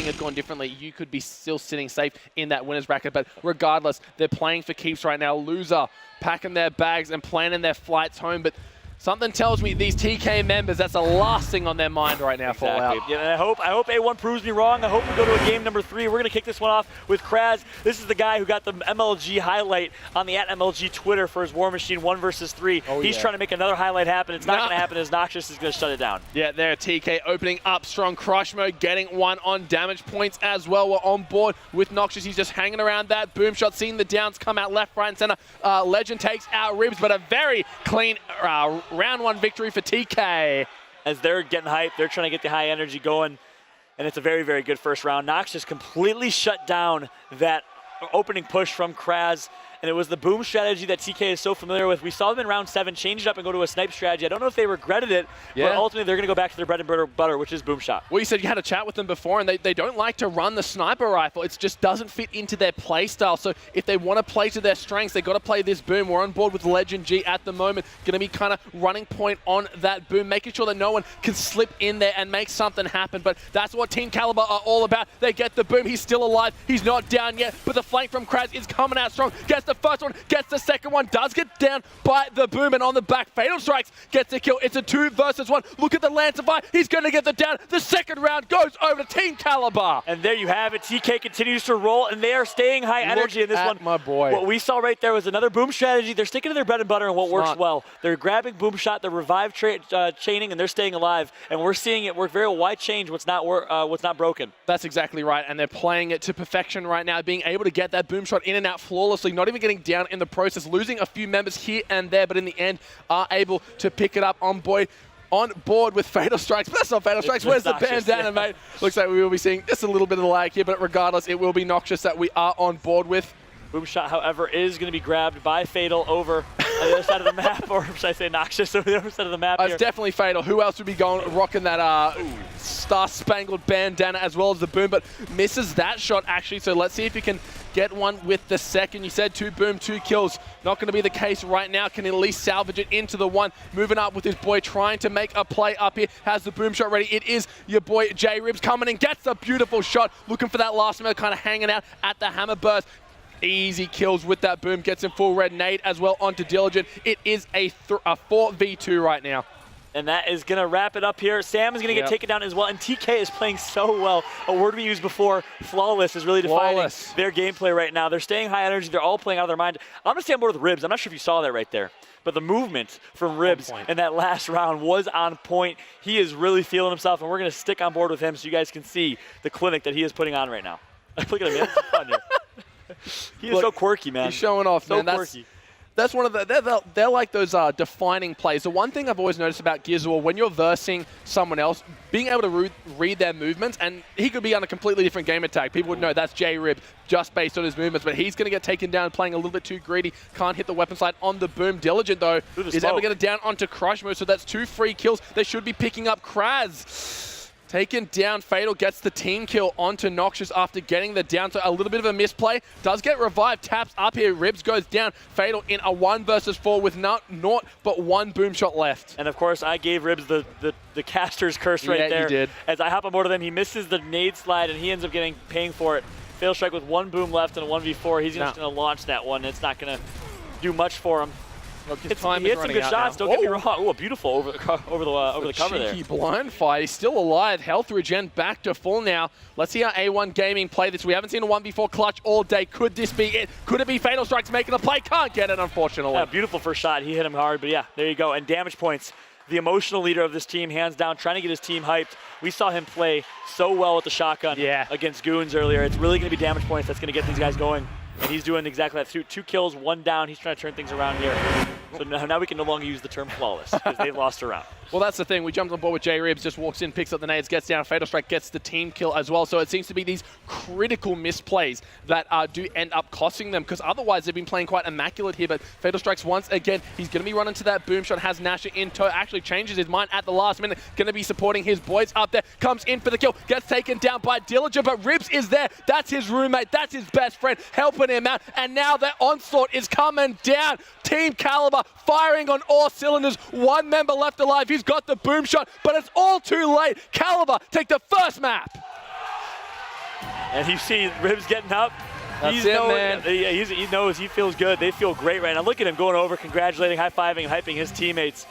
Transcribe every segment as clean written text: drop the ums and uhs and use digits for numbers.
everything had gone differently, you could be still sitting safe in that winner's bracket. But regardless, they're playing for keeps right now. Loser packing their bags and planning their flights home. But something tells me these TK members, that's the last thing on their mind right now. Exactly. Fallout. Yeah, and I hope A1 proves me wrong. I hope we go to a game number 3. We're going to kick this one off with Kraz. This is the guy who got the MLG highlight on the @MLG Twitter for his War Machine 1 vs 3. He's trying to make another highlight happen. It's not going to happen as Noxious is going to shut it down. Yeah, there, TK opening up strong crush mode, getting one on damage points as well. We're on board with Noxious. He's just hanging around that boom shot, seeing the downs come out left, right, and center. Legend takes out Ribs, but a very clean round 1 victory for TK. As they're getting hyped, they're trying to get the high energy going, and it's a very, very good first round. Nox just completely shut down that opening push from Kraz, and it was the boom strategy that TK is so familiar with. We saw them in round 7 change it up and go to a snipe strategy. I don't know if they regretted it, but ultimately they're going to go back to their bread and butter, which is boom shot. Well, you said you had a chat with them before, and they don't like to run the sniper rifle. It just doesn't fit into their play style. So if they want to play to their strengths, they've got to play this boom. We're on board with Legend G at the moment. Going to be kind of running point on that boom, making sure that no one can slip in there and make something happen. But that's what Team Kaliber are all about. They get the boom. He's still alive. He's not down yet, but the flank from Kraz is coming out strong. Gets the first one, gets the second one, does get down by the boom, and on the back, Fatal Strikes gets the kill. It's a 2 versus 1. Look at the Lancer-Fire. He's going to get the down. The second round goes over to Team Kaliber. And there you have it. TK continues to roll, and they are staying high energy in this one. My boy. What we saw right there was another boom strategy. They're sticking to their bread and butter and what works well. They're grabbing boom shot, they're revive chaining, and they're staying alive. And we're seeing it work very well. Why change what's not broken? That's exactly right, and they're playing it to perfection right now, being able to get that boom shot in and out flawlessly, not even getting down in the process, losing a few members here and there, but in the end are able to pick it up on board with Fatal Strikes. But that's not Fatal Strikes. Where's the bandana, mate? Looks like we will be seeing just a little bit of the lag here, but regardless, it will be Noxious that we are on board with. Boom shot, however, is going to be grabbed by Fatal over on the other side of the map, or should I say Noxious over the other side of the map here. It's definitely Fatal. Who else would be rocking that star-spangled bandana as well as the boom, but misses that shot actually, so let's see if he can get one with the second. You said 2 boom, 2 kills. Not going to be the case right now. Can at least salvage it into the 1. Moving up with his boy, trying to make a play up here. Has the boom shot ready. It is your boy J-Ribs coming in. Gets a beautiful shot. Looking for that last minute, kind of hanging out at the hammer burst. Easy kills with that boom. Gets him full red nade as well onto Diligent. It is a 4v2 right now. And that is going to wrap it up here. Sam is going to get taken down as well, and TK is playing so well. A word we used before, flawless, is really defining their gameplay right now. They're staying high energy. They're all playing out of their mind. I'm going to stay on board with Ribs. I'm not sure if you saw that right there, but the movement from Ribs in that last round was on point. He is really feeling himself, and we're going to stick on board with him so you guys can see the clinic that he is putting on right now. Look at him, man. It's fun here. He is so quirky, man. He's showing off, man. Quirky. That's one of they're like those defining plays. The one thing I've always noticed about Gears of War, when you're versing someone else, being able to read their movements, and he could be on a completely different game attack. People would know that's J-Rib just based on his movements, but he's going to get taken down playing a little bit too greedy. Can't hit the weapon slide on the boom. Diligent, though, is able to get it down onto Crush mode, so that's 2 free kills. They should be picking up Kraz. Taken down, Fatal gets the team kill onto Noxious after getting the down, so a little bit of a misplay. Does get revived, taps up here, Ribs goes down. Fatal in a 1 versus 4 with naught but 1 boom shot left. And of course, I gave Ribs the caster's curse right there. You did. As I hop on board with him, he misses the nade slide, and he ends up paying for it. Fatal Strike with 1 boom left and a 1v4. He's just going to launch that one. It's not going to do much for him. Look, he hit some good shots, don't get me wrong. Ooh, beautiful over the cover there. Cheeky blind fight. He's still alive. Health regen back to full now. Let's see how A1 Gaming play this. We haven't seen a 1v4 clutch all day. Could this be it? Could it be Fatal Strikes making a play? Can't get it, unfortunately. Yeah, beautiful first shot. He hit him hard, but yeah, there you go. And damage points. The emotional leader of this team, hands down, trying to get his team hyped. We saw him play so well with the shotgun against Goons earlier. It's really going to be damage points that's going to get these guys going. And he's doing exactly that. 2 kills, 1 down. He's trying to turn things around here. So now we can no longer use the term flawless because they've lost a round. Well, that's the thing. We jumped on board with J-Ribs, just walks in, picks up the nades, gets down. Fatal Strike gets the team kill as well. So it seems to be these critical misplays that do end up costing them, because otherwise they've been playing quite immaculate here. But Fatal Strikes once again, he's going to be running to that boom shot, has Nasher in tow, actually changes his mind at the last minute, going to be supporting his boys up there, comes in for the kill, gets taken down by Diligent, but Ribs is there. That's his roommate, that's his best friend, helping him out. And now the onslaught is coming down. Team Kaliber firing on all cylinders. 1 member left alive. He's got the boom shot, but it's all too late. Kaliber take the first map. And you see Ribs getting up. That's it, man. He knows, he feels good. They feel great right now. Look at him going over, congratulating, high-fiving, hyping his teammates.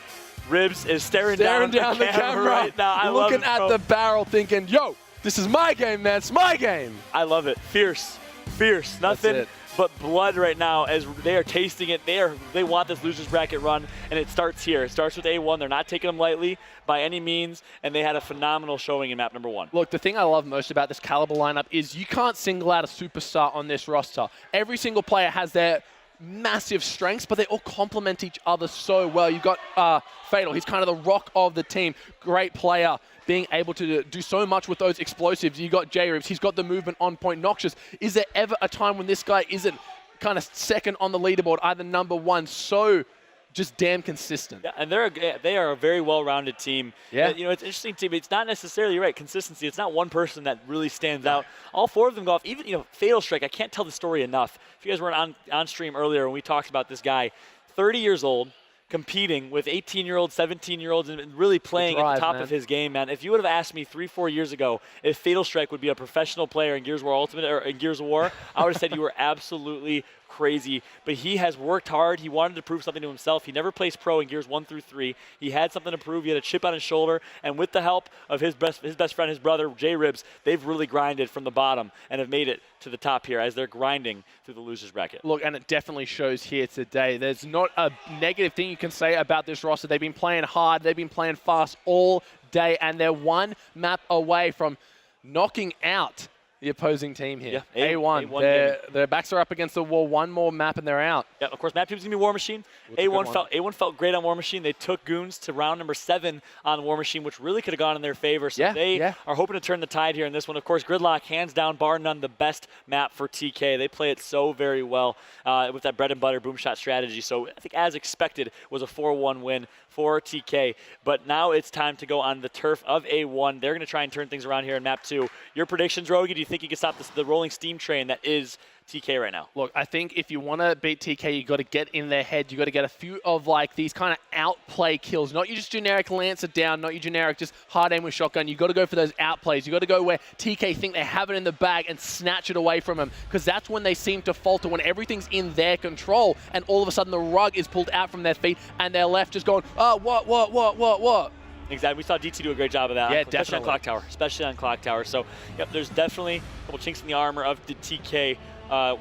Ribs is staring down the camera right now. I love it, looking at the barrel thinking, yo, this is my game, man. It's my game. I love it. Fierce. Fierce. Nothing but blood right now as they are tasting it. They want this losers bracket run, and it starts here. It starts with A1. They're not taking them lightly by any means, and they had a phenomenal showing in map number 1. Look, the thing I love most about this Kaliber lineup is you can't single out a superstar on this roster. Every single player has their massive strengths, but they all complement each other so well. You've got Fatal. He's kind of the rock of the team. Great player, being able to do so much with those explosives. You got J-Ribs. He's got the movement on point. Noxious. Is there ever a time when this guy isn't kind of second on the leaderboard, either number 1? So just damn consistent. Yeah, and they are a very well-rounded team. Yeah. You know, it's an interesting team. It's not necessarily right consistency. It's not one person that really stands out. All 4 of them go off. Even, you know, Fatal Strike, I can't tell the story enough. If you guys weren't on stream earlier when we talked about this guy, 30 years old, competing with 18-year-olds, 17-year-olds, and really playing at the top of his game, man. If you would have asked me 3-4 years ago if Fatal Strike would be a professional player in Gears of War Ultimate or in Gears of War, I would have said you were absolutely crazy. But he has worked hard. He wanted to prove something to himself. He never placed pro in Gears 1 through 3. He had something to prove. He had a chip on his shoulder, and with the help of his best friend, his brother, J-Ribs, they've really grinded from the bottom and have made it to the top here as they're grinding through the losers bracket. Look, and it definitely shows here today. There's not a negative thing you can say about this roster. They've been playing hard. They've been playing fast all day, and they're one map away from knocking out the opposing team here. Yeah, A1. Their backs are up against the wall. One more map and they're out. Yeah, of course, map 2 is going to be War Machine. A1 felt great on War Machine. They took Goons to round number 7 on War Machine, which really could have gone in their favor. So they are hoping to turn the tide here in this one. Of course, Gridlock, hands down, bar none, the best map for TK. They play it so very well with that bread and butter boom shot strategy. So I think, as expected, was a 4-1 win for TK. But now it's time to go on the turf of A1. They're going to try and turn things around here in map 2. Your predictions, Rogi? Do you think you can stop the rolling steam train that is TK right now? Look, I think if you want to beat TK, you got to get in their head. You got to get a few of like these kind of outplay kills. Not your just generic Lancer down, not your generic just hard aim with shotgun. You got to go for those outplays. You got to go where TK think they have it in the bag and snatch it away from them, because that's when they seem to falter, when everything's in their control and all of a sudden the rug is pulled out from their feet and they're left just going, oh, what? Exactly. We saw DT do a great job of that. Yeah, especially on Clock Tower. Especially on Clock Tower. So, yep, there's definitely a couple chinks in the armor of the TK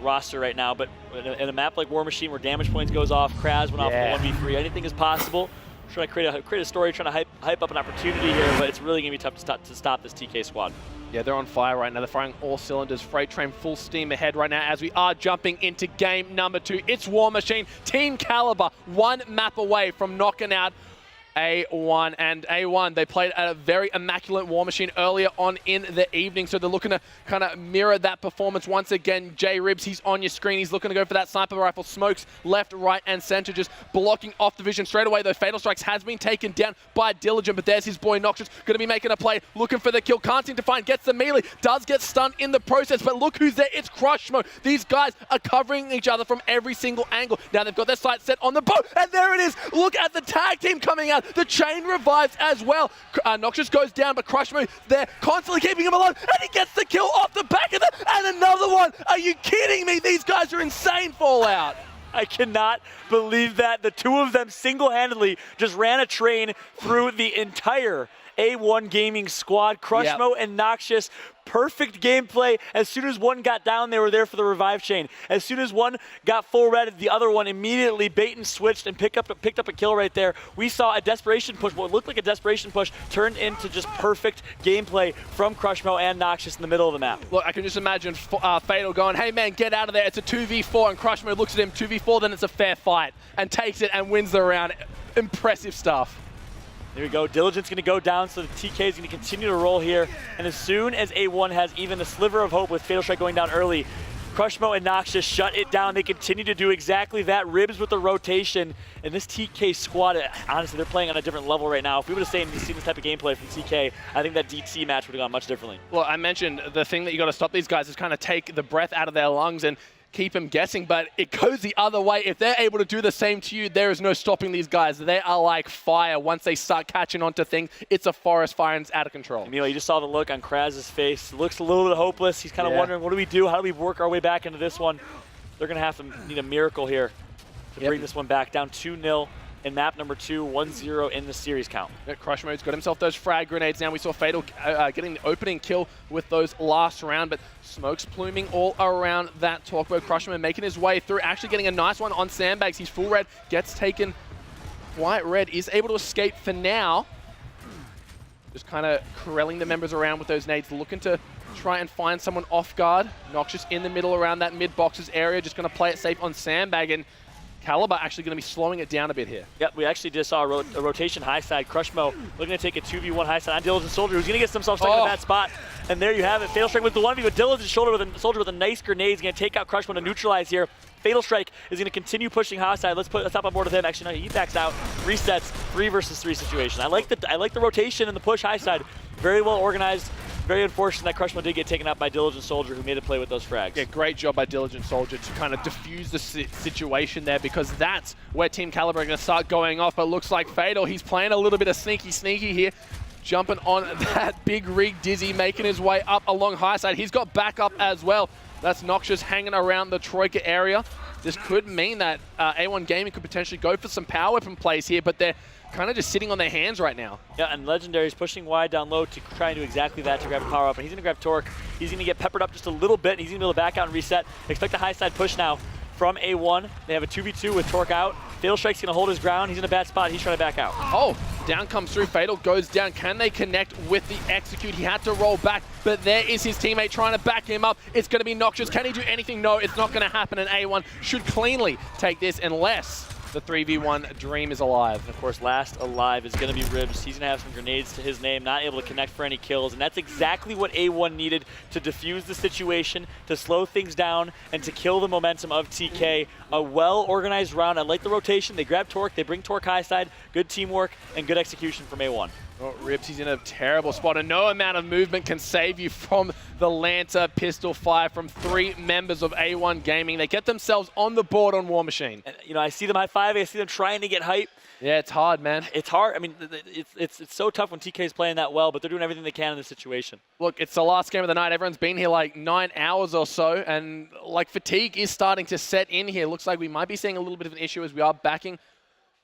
roster right now. But in a map like War Machine where damage points goes off, Kraz went off in the 1v3, anything is possible. Trying to create a story, trying to hype up an opportunity here, but it's really going to be tough to stop this TK squad. Yeah, they're on fire right now. They're firing all cylinders. Freight Train full steam ahead right now as we are jumping into game number 2. It's War Machine. Team Kaliber, one map away from knocking out A1. And A1, they played at a very immaculate War Machine earlier on in the evening, so they're looking to kind of mirror that performance once again. J-Ribs, he's on your screen. He's looking to go for that sniper rifle. Smokes left, right, and center, just blocking off the vision straight away. Though Fatal Strikes has been taken down by Diligent, but there's his boy Noxious, going to be making a play, looking for the kill. Can't seem to find, gets the melee, does get stunned in the process, but look who's there. It's Crush Mode. These guys are covering each other from every single angle. Now they've got their sights set on the boat, and there it is. Look at the tag team coming out. The chain revives as well. Noxious goes down, but Crush Mode, they're constantly keeping him alive, and he gets the kill off the back of it, and another one. Are you kidding me? These guys are insane, Fallout. I cannot believe that. The two of them single-handedly just ran a train through the entire A1 Gaming squad. Crushmo and Noxious, perfect gameplay. As soon as one got down, they were there for the revive chain. As soon as one got full redded, the other one immediately bait and switched and picked up a kill right there. We saw a desperation push, what looked like a desperation push, turned into just perfect gameplay from Crushmo and Noxious in the middle of the map. Look, I can just imagine Fatal going, hey man, get out of there. It's a 2v4, and Crushmo looks at him, 2v4, then it's a fair fight, and takes it and wins the round. Impressive stuff. There we go. Diligent's going to go down, so the TK is going to continue to roll here. And as soon as A1 has even a sliver of hope with Fatal Strike going down early, Crushmo and Noxious shut it down. They continue to do exactly that. Ribs with the rotation. And this TK squad, honestly, they're playing on a different level right now. If we would have seen this type of gameplay from TK, I think that DT match would have gone much differently. Well, I mentioned the thing that you got to stop these guys is kind of take the breath out of their lungs, and keep him guessing, but it goes the other way. If they're able to do the same to you, there is no stopping these guys. They are like fire. Once they start catching on to things, it's a forest fire and it's out of control. Emilio, you just saw the look on Kraz's face. It looks a little bit hopeless. He's kind of wondering, what do we do? How do we work our way back into this one? They're going to have to need a miracle here to bring this one back. Down 2-0 in map number 2, 1-0 in the series count. Yeah, Crush Mode's got himself those frag grenades now. We saw Fatal getting the opening kill with those last round, but smoke's pluming all around that Torquebo. Crush Mode making his way through, actually getting a nice one on Sandbags. He's full red, gets taken quite red, is able to escape for now. Just kind of corralling the members around with those nades, looking to try and find someone off guard. Noxious in the middle around that mid-boxes area, just going to play it safe on Sandbag, and Kaliber actually going to be slowing it down a bit here. Yep, we actually just saw a rotation high side. Crushmo looking to take a 2v1 high side on Diligent Soldier, who's going to get himself stuck in that spot. And there you have it. Fatal Strike with the 1v, but Diligent Soldier with a nice grenade is going to take out Crushmo to neutralize here. Fatal Strike is going to continue pushing high side. Let's hop on board with him. Actually, no, he backs out. Resets, 3 versus 3 situation. I like the rotation and the push high side. Very well organized. Very unfortunate that Crushmo did get taken out by Diligent Soldier, who made a play with those frags. Yeah, great job by Diligent Soldier to kind of diffuse the situation there, because that's where Team Kaliber are going to start going off. But looks like Fatal, he's playing a little bit of sneaky here, jumping on that big rig Dizzy, making his way up along high side. He's got backup as well. That's Noxious hanging around the Troika area. This could mean that A1 Gaming could potentially go for some power weapon plays here, but they're kind of just sitting on their hands right now. Yeah, and Legendary's pushing wide down low to try and do exactly that, to grab a power up. And he's going to grab Torque. He's going to get peppered up just a little bit. And he's going to be able to back out and reset. Expect a high side push now from A1. They have a 2v2 with Torque out. Fatal Strike's going to hold his ground. He's in a bad spot. He's trying to back out. Oh, down comes through. Fatal goes down. Can they connect with the execute? He had to roll back, but there is his teammate trying to back him up. It's going to be Noxious. Can he do anything? No, it's not going to happen. And A1 should cleanly take this unless the 3v1 dream is alive. And of course, last alive is going to be Ribs. He's going to have some grenades to his name, not able to connect for any kills. And that's exactly what A1 needed to defuse the situation, to slow things down, and to kill the momentum of TK. A well-organized round. I like the rotation. They grab Torque. They bring Torque high side. Good teamwork and good execution from A1. Oh, Ribs, he's in a terrible spot, and no amount of movement can save you from the Lancer pistol fire from 3 members of A1 Gaming. They get themselves on the board on War Machine. And, you know, I see them high-fiving. I see them trying to get hype. Yeah, it's hard, man. It's hard. I mean, it's so tough when TK is playing that well, but they're doing everything they can in this situation. Look, it's the last game of the night. Everyone's been here like 9 hours or so, and like fatigue is starting to set in here. Looks like we might be seeing a little bit of an issue as we are backing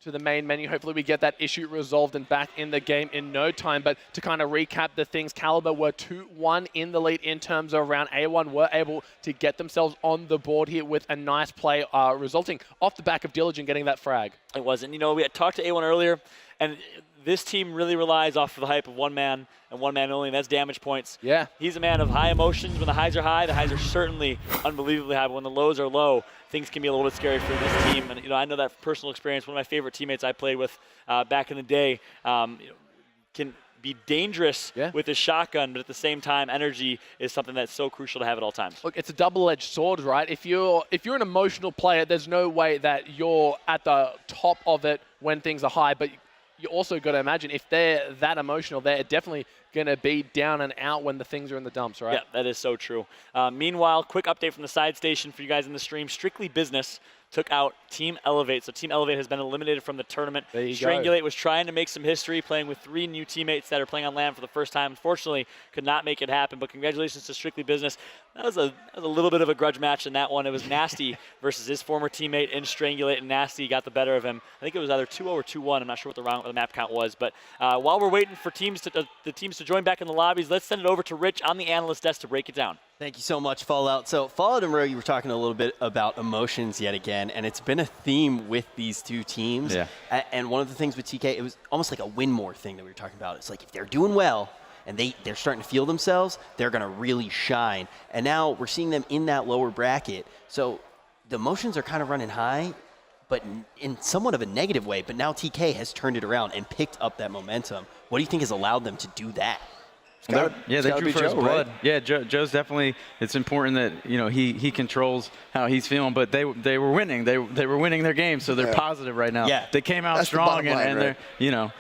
to the main menu. Hopefully we get that issue resolved and back in the game in no time. But to kind of recap the things, Kaliber were 2-1 in the lead in terms of round. A1 were able to get themselves on the board here with a nice play resulting off the back of Diligent getting that frag. It was, and you know, we had talked to A1 earlier, and this team really relies off of the hype of one man and one man only, and that's damage points. Yeah. He's a man of high emotions. When the highs are high, the highs are certainly unbelievably high. But when the lows are low, things can be a little bit scary for this team. And you know, I know that from personal experience. One of my favorite teammates I played with back in the day can be dangerous with his shotgun, but at the same time, energy is something that's so crucial to have at all times. Look, it's a double-edged sword, right? If you're an emotional player, there's no way that you're at the top of it when things are high, but you also got to imagine if they're that emotional, they're definitely going to be down and out when the things are in the dumps, right? Yeah, that is so true. Meanwhile, quick update from the side station for you guys in the stream. Strictly Business took out Team Elevate. So Team Elevate has been eliminated from the tournament. Strangulate was trying to make some history, playing with 3 new teammates that are playing on LAN for the first time. Unfortunately, could not make it happen, but congratulations to Strictly Business. That was a little bit of a grudge match in that one. It was Nasty versus his former teammate in Strangulate, and Nasty got the better of him. I think it was either 2-0 or 2-1. I'm not sure what the map count was, but while we're waiting for the teams to join back in the lobbies, let's send it over to Rich on the analyst desk to break it down. Thank you so much, Fallout. So Fallout and Ro, you were talking a little bit about emotions yet again, and it's been a theme with these two teams. Yeah. And one of the things with TK, it was almost like a win more thing that we were talking about. It's like if they're doing well and they're starting to feel themselves, they're going to really shine. And now we're seeing them in that lower bracket. So the emotions are kind of running high, but in somewhat of a negative way. But now TK has turned it around and picked up that momentum. What do you think has allowed them to do that? Yeah, they drew first blood. Right? Yeah, Joe's definitely. It's important that he controls how he's feeling. But they were winning. They were winning their game, so they're positive right now. Yeah, they came out strong, and they're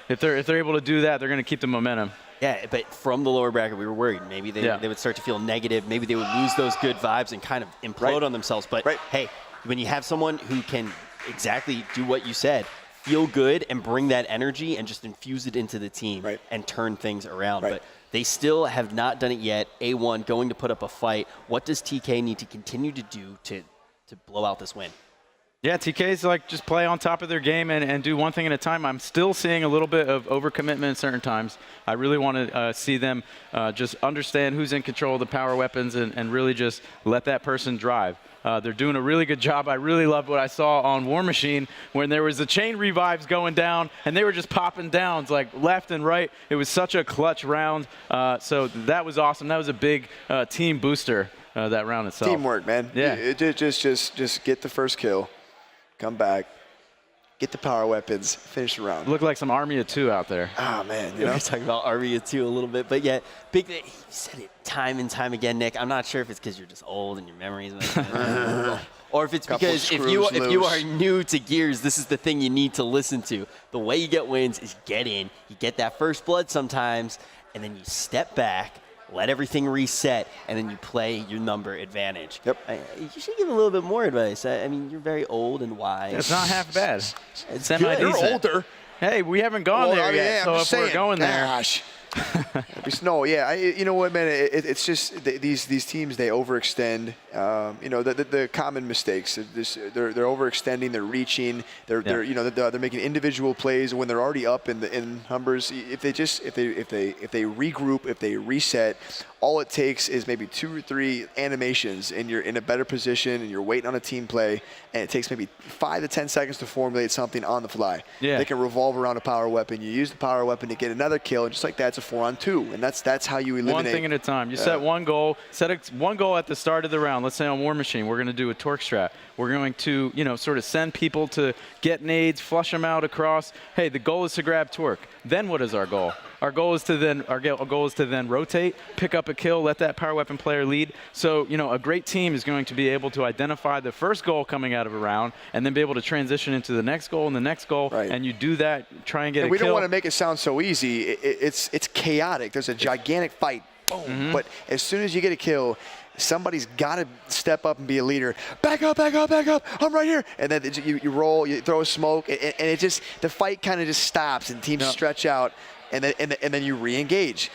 if they're able to do that, they're going to keep the momentum. Yeah, but from the lower bracket, we were worried. Maybe they would start to feel negative. Maybe they would lose those good vibes and kind of implode on themselves. But hey, when you have someone who can exactly do what you said, feel good and bring that energy and just infuse it into the team and turn things around. But they still have not done it yet. A1 going to put up a fight. What does TK need to continue to do to blow out this win? Yeah, TK's like just play on top of their game and do one thing at a time. I'm still seeing a little bit of overcommitment at certain times. I really want to see them just understand who's in control of the power weapons and really just let that person drive. They're doing a really good job. I really loved what I saw on War Machine when there was the chain revives going down and they were just popping downs like left and right. It was such a clutch round. So that was awesome. That was a big team booster, that round itself. Teamwork, man. Yeah. Just get the first kill. Come back, get the power weapons, finish the round. Looked like some Army of Two out there. Oh, man. We're talking about Army of Two a little bit. But, yeah, big. You said it time and time again, Nick. I'm not sure if it's because you're just old and your memories. Or if it's because if you are new to Gears, this is the thing you need to listen to. The way you get wins is get in. You get that first blood sometimes, and then you step back, let everything reset, and then you play your number advantage. Yep. You should give a little bit more advice. I mean, you're very old and wise. It's not half bad. It's semi-decent. You're older. Hey, we haven't gone there yet, so if we're going there. Gosh. No, yeah, you know what, man? It's just these teams, they overextend. You know, the common mistakes. They're overextending. They're reaching. They're making individual plays when they're already up in numbers. If they regroup, if they reset, all it takes is maybe 2 or 3 animations, and you're in a better position, and you're waiting on a team play, and it takes maybe 5 to 10 seconds to formulate something on the fly. Yeah. They can revolve around a power weapon. You use the power weapon to get another kill, and just like that, it's a 4-on-2, and that's how you eliminate. One thing at a time. You set one goal. One goal at the start of the round. Let's say on War Machine, we're going to do a torque strat. We're going to, sort of send people to get nades, flush them out across. Hey, the goal is to grab torque. Then what is our goal? Our goal is to then rotate, pick up a kill, let that power weapon player lead. So, a great team is going to be able to identify the first goal coming out of a round and then be able to transition into the next goal and the next goal. Right. And you do that, try and get a kill. We don't want to make it sound so easy. It's chaotic. There's a gigantic fight. Boom. Mm-hmm. But as soon as you get a kill, somebody's got to step up and be a leader. Back up, back up, back up. I'm right here. And then you roll, you throw a smoke, and it just, the fight kind of just stops and teams stretch out. And then you re-engage.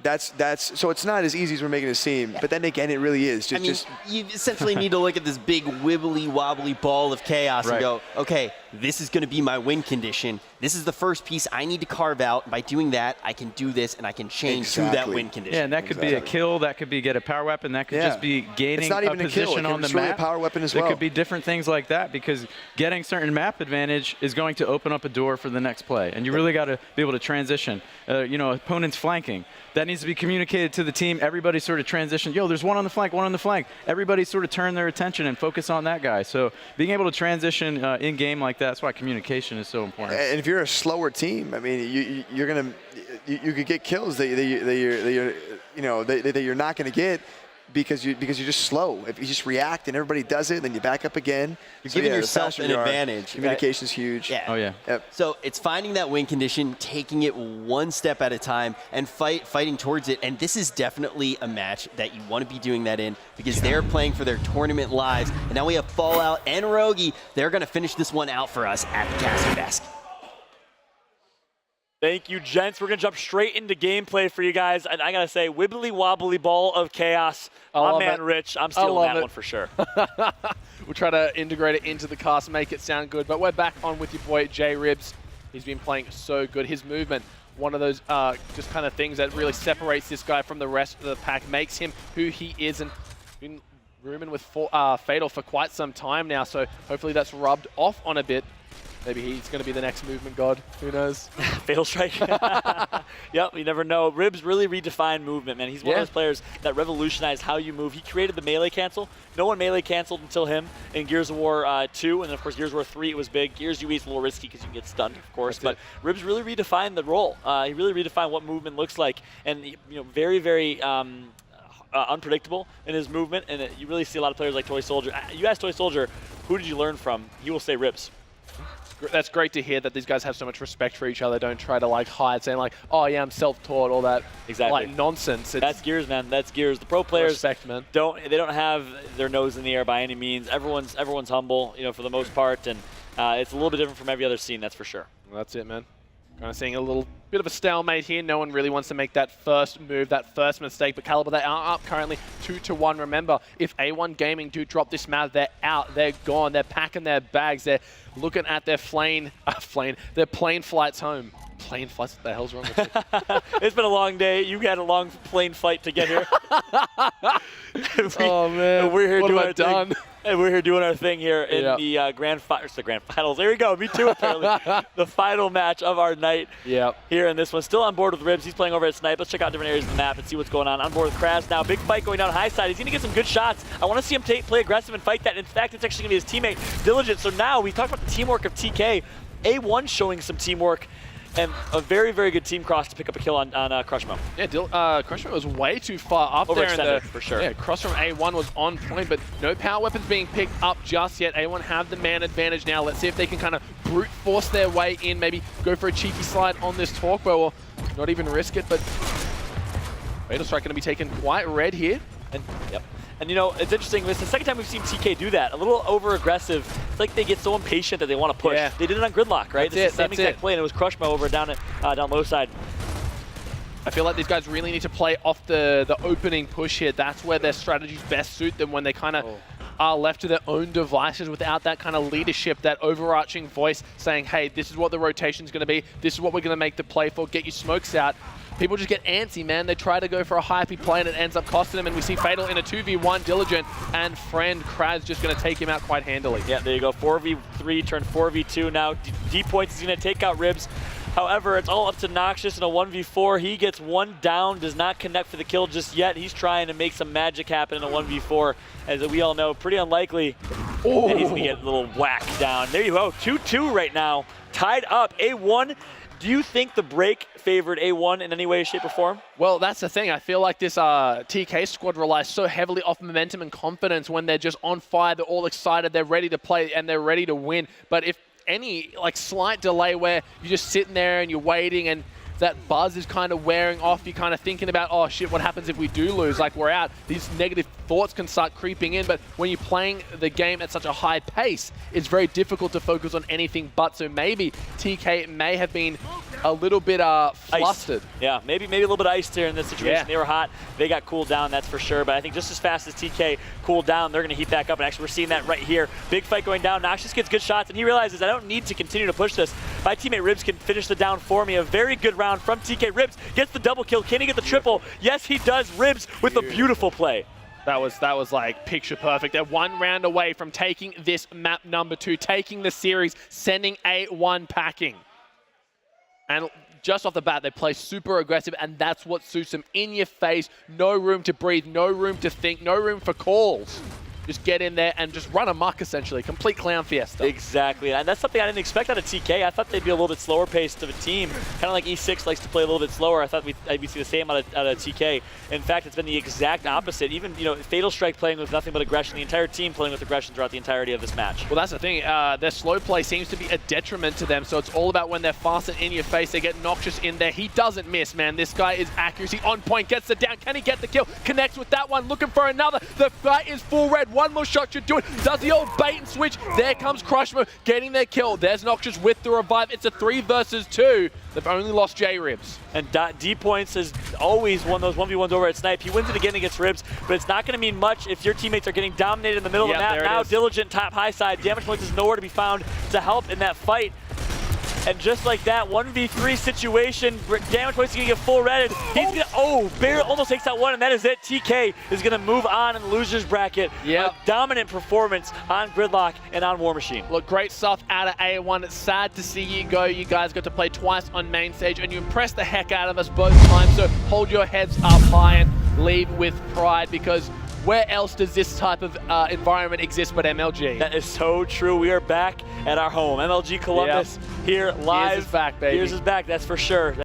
So it's not as easy as we're making it seem. But then again, it really is. You essentially need to look at this big wibbly wobbly ball of chaos and go, okay, this is going to be my win condition. This is the first piece I need to carve out. By doing that, I can do this and I can change to that win condition. Yeah, and that could be a kill. That could be get a power weapon. That could just be gaining a position on the map. Really a power weapon as well. It could be different things like that because getting certain map advantage is going to open up a door for the next play. And you really got to be able to transition. Opponent's flanking. That needs to be communicated to the team. Everybody sort of transition. There's one on the flank, one on the flank. Everybody sort of turn their attention and focus on that guy. So being able to transition in game like that's why communication is so important. And if you're a slower team, I mean, you could get kills that you're not going to get because you're just slow. If you just react and everybody does it, then you back up again. You're giving yourself an advantage. Communication's huge. Yeah. Oh, yeah. Yep. So it's finding that win condition, taking it one step at a time, and fighting towards it. And this is definitely a match that you want to be doing that in because they're playing for their tournament lives. And now we have Fallout and Rogi. They're going to finish this one out for us at the casting desk. Thank you, gents. We're going to jump straight into gameplay for you guys. And I got to say, wibbly wobbly ball of chaos. My man, Rich, I'm stealing that one for sure. We'll try to integrate it into the cast, make it sound good. But we're back on with your boy, J Ribs. He's been playing so good. His movement, one of those just kind of things that really separates this guy from the rest of the pack, makes him who he is. And been rooming with Fatal for quite some time now. So hopefully that's rubbed off on a bit. Maybe he's going to be the next movement god. Who knows? Fatal strike. Yep, you never know. Ribs really redefined movement, man. He's one of those players that revolutionized how you move. He created the melee cancel. No one melee canceled until him in Gears of War 2. And then, of course, Gears of War 3, it was big. Gears UE is a little risky because you can get stunned, of course. But Ribs really redefined the role. He really redefined what movement looks like. And, very, very unpredictable in his movement. And you really see a lot of players like Toy Soldier. You ask Toy Soldier, who did you learn from? He will say Ribs. That's great to hear that these guys have so much respect for each other. Don't try to like hide, saying like, "Oh yeah, I'm self-taught," all that like nonsense. That's Gears, man. That's Gears. The pro players respect, man. Don't have their nose in the air by any means. Everyone's humble, for the most part, and it's a little bit different from every other scene, that's for sure. Well, that's it, man. Kind of seeing a little bit of a stalemate here. No one really wants to make that first move, that first mistake. But Kaliber, they are up currently 2-1. Remember, if A1 Gaming do drop this map, they're out. They're gone. They're packing their bags. They're looking at their their plane flights home. Plane flights? What the hell's wrong with you? It's been a long day. You had a long plane flight to get here. Oh, man. We're here what doing have I done? Thing. And we're here doing our thing here in the grand finals. There we go. Me too, apparently. The final match of our night here in this one. Still on board with Ribs. He's playing over at Snipe. Let's check out different areas of the map and see what's going on. On board with Kraz now. Big fight going down high side. He's going to get some good shots. I want to see him play aggressive and fight that. In fact, it's actually going to be his teammate, Diligent. So now we talked about the teamwork of TK. A1 showing some teamwork. And a very, very good team cross to pick up a kill on Crushmo. Yeah, Crushmo was way too far up there. For sure. Yeah, cross from A1 was on point, but no power weapons being picked up just yet. A1 have the man advantage now. Let's see if they can kind of brute force their way in, maybe go for a cheeky slide on this Torque Bow, or not even risk it, but Fatal Strike going to be taken quite red here. And And it's interesting, it's the second time we've seen TK do that. A little over-aggressive. It's like they get so impatient that they want to push. Yeah. They did it on Gridlock, right? This is the same exact play, and it was Crushmo over down low side. I feel like these guys really need to play off the opening push here. That's where their strategies best suit them, when they kind of are left to their own devices without that kind of leadership, that overarching voice saying, hey, this is what the rotation's going to be. This is what we're going to make the play for. Get your smokes out. People just get antsy, man. They try to go for a hypey play and it ends up costing them. And we see Fatal in a 2v1, Diligent and friend Kraz just going to take him out quite handily. Yeah, there you go. 4v3 turned 4v2 now. D Points is going to take out Ribs. However, it's all up to Noxious in a 1v4. He gets one down, does not connect for the kill just yet. He's trying to make some magic happen in a 1v4. As we all know, pretty unlikely. Oh. And he's going to get a little whack down. There you go. 2-2 right now. Tied up. A1. Do you think the break favored A1 in any way, shape, or form? Well, that's the thing. I feel like this TK squad relies so heavily off momentum and confidence. When they're just on fire, they're all excited, they're ready to play, and they're ready to win. But if any slight delay where you're just sitting there and you're waiting and that buzz is kind of wearing off, you're kind of thinking about, oh shit, what happens if we do lose? Like, we're out. These negative thoughts can start creeping in, but when you're playing the game at such a high pace, it's very difficult to focus on anything but. So maybe TK may have been a little bit flustered. Yeah, maybe a little bit iced here in this situation. Yeah. They were hot. They got cooled down, that's for sure. But I think just as fast as TK cooled down, they're going to heat back up. And actually, we're seeing that right here. Big fight going down. Noxious gets good shots, and he realizes I don't need to continue to push this. My teammate Ribs can finish the down for me. A very good round from TK. Ribs gets the double kill. Can he get the triple? Yes, he does. Ribs with a beautiful play. That was like picture perfect. They're one round away from taking this map number 2, taking the series, sending A1 packing. And just off the bat, they play super aggressive, and that's what suits them. In your face, no room to breathe, no room to think, no room for calls. Just get in there and just run amok, essentially. Complete clown fiesta. Exactly, and that's something I didn't expect out of TK. I thought they'd be a little bit slower paced of a team. Kind of like E6 likes to play a little bit slower. I thought we'd see the same out of TK. In fact, it's been the exact opposite. Even, Fatal Strike playing with nothing but aggression. The entire team playing with aggression throughout the entirety of this match. Well, that's the thing. Their slow play seems to be a detriment to them, so it's all about when they're fast and in your face. They get Noxious in there. He doesn't miss, man. This guy is accuracy on point. Gets it down. Can he get the kill? Connects with that one. Looking for another. The fight is full red. One more shot should do it. Does the old bait and switch. There comes Crushmo getting their kill. There's Noxious with the revive. It's a 3 versus 2. They've only lost J-Ribs. And D Points has always won those 1v1s over at Snipe. He wins it again against Ribs, but it's not going to mean much if your teammates are getting dominated in the middle of the map. Now Diligent top high side. Damage Points is nowhere to be found to help in that fight. And just like that, 1v3 situation, Damage Points is going to get full redded. He's going to, barely almost takes out one, and that is it. TK is going to move on in the loser's bracket. Yep. A dominant performance on Gridlock and on War Machine. Look, great stuff out of A1. It's sad to see you go. You guys got to play twice on main stage, and you impressed the heck out of us both times. So hold your heads up high and leave with pride, because where else does this type of environment exist but MLG? That is so true. We are back at our home. MLG Columbus here live. Gears is back, baby. Gears is back, that's for sure.